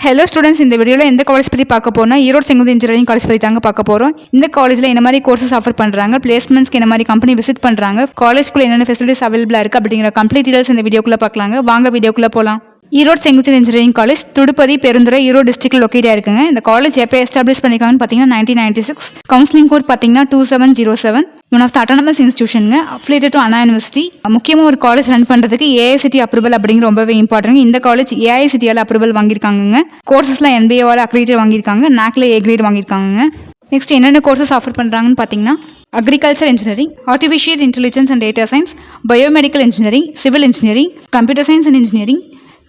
Hello students, இந்த வீடியோவில் எந்த காலேஜ் பற்றி பார்க்க போறோம்னா ஈரோடு செங்குந்து இன்ஜினியரிங் காலேஜ் பற்றி தாங்க பார்க்க போகிறோம். இந்த காலேஜில் என்ன மாதிரி கோர்சஸ் ஆஃபர் பண்ணுறாங்க, பிளேஸ்மெண்ட்ஸ்க்கு என்ன மாதிரி கம்பெனி விசிட் பண்ணுறாங்க, காலேஜ்க்குள்ள என்னென்ன ஃபெசிலிட்டிஸ் அவைலபிளாக இருக்குது அப்படிங்கிற கம்ப்ளீட் டீடைல்ஸ் இந்த வீடியோக்குள்ளே பார்க்கலாங்க. வாங்க வீடியோக்குள்ளே போகலாம். Erode செங்குந்து engineering college Tirupati Perundurai Erode district லொக்கேட்டாக இருக்குங்க. இந்த காலேஜ் எப்போ எஸ்டாப்ளிஷ் பண்ணியிருக்காங்கன்னு பார்த்தீங்கன்னா 1996. கவுன்சிலிங் கோட் பார்த்தீங்கன்னா 2707. ஒன் ஆஃப் த அட்டானமஸ் இன்ஸ்டியூஷனுங்க, அஃபிலியேட்டட் டு அண்ணா யூனிவர்சிட்டி. முக்கியமாக ஒரு காலேஜ் ரன் பண்ணுறதுக்கு ஏஐசிடி அப்ரூவல் அப்படிங்கிற ரொம்பவே இம்பார்ட்டன்ட். இந்த காலேஜ் ஏஐசிடியால் அப்ரூவல் வாங்கியிருக்காங்க. கோர்சஸ்லாம் என்பிஏவால் அக்ரிடேட் வாங்கியிருக்காங்க, நாக்ல ஏ கிரேட் வாங்கியிருக்காங்க. நெக்ஸ்ட் என்னென்ன கோர்சஸ் ஆஃபர் பண்ணுறாங்கன்னு பார்த்தீங்கன்னா agriculture engineering, artificial intelligence and data science, biomedical engineering, civil engineering, computer science and engineering,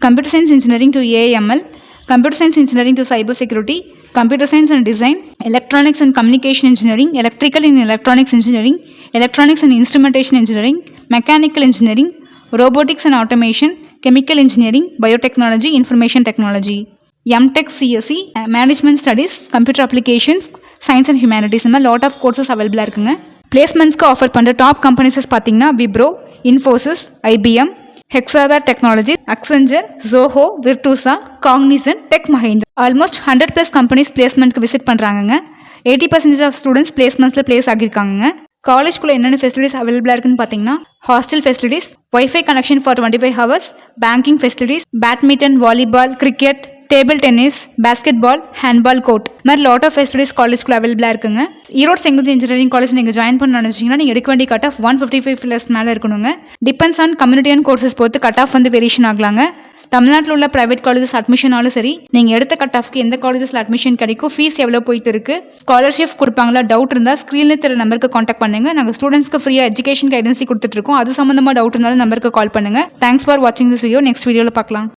computer science engineering to AML, computer science engineering to cyber security, computer science and design, electronics and communication engineering, electrical and electronics engineering, electronics and instrumentation engineering, mechanical engineering, robotics and automation, chemical engineering, biotechnology, information technology, MTech CSE, management studies, computer applications, science and humanities. இந்த lot of courses available இருக்குங்க. பிளேஸ்மெண்ட்ஸ்க்கு offer பண்ணுற top கம்பெனிஸஸ் பார்த்தீங்கன்னா Wipro, Infosys, IBM, Hexaware Technologies, Accenture, Zoho, Virtusa, Cognizant, Tech Mahindra. Almost 100+ companies பிளேஸ்மெண்ட்க்கு visit பண்ணுறாங்க. 80% of students பிளேஸ்மெண்ட்ஸில் place ஆகியிருக்காங்க. காலேஜ்குள்ளே என்னென்ன facilities அவைலபிளாக இருக்குன்னு பார்த்தீங்கன்னா hostel facilities, wifi connection for 25 hours, banking facilities, badminton, volleyball, cricket, table tennis, basketball, handball court, இந்த மாதிரி lot of facilities காலேஜ்க்குள்ள அவைலபிளாக இருக்குங்க. ஈரோடு செங்குந்து இன்ஜினியரிங் காலேஜ் நீங்கள் ஜாயின் பண்ண நினச்சிங்கன்னா நீங்கள் எடுக்க வேண்டிய கட் ஆஃப் 155+ மேலே இருக்கணுங்க. Depends on community and courses பொறுத்து கட் ஆஃப் வந்து வேரியேஷன் ஆகலாங்க. தமிழ்நாட்டில் உள்ள ப்ரைவேட் காலேஜஸ் அட்மிஷனாலும் சரி, நீங்கள் எடுத்த கட் ஆஃப்க்கு எந்த காலேஜஸில் அட்மிஷன் கிடைக்கும், ஃபீஸ் எவ்வளோ போயிட்டு இருக்குது, ஸ்காலர்ஷிப் கொடுப்பாங்களா, டவுட் இருந்தால் ஸ்க்ரீனில் தெரிய நம்பருக்கு காண்டாக்ட் பண்ணுங்கள். நாங்கள் ஸ்டூடெண்ட்ஸ்க்கு ஃப்ரீயாக எஜுகேஷன் கைடன்ஸி கொடுத்துட்ருக்கோம். அது சம்மந்தமாக டவுட் இருந்தாலும் நம்பருக்கு கால் பண்ணுங்கள். தேங்க்ஸ் ஃபார் வாட்சிங் திஸ் வீடியோ. நெக்ஸ்ட் வீடியோவில் பார்க்கலாம்.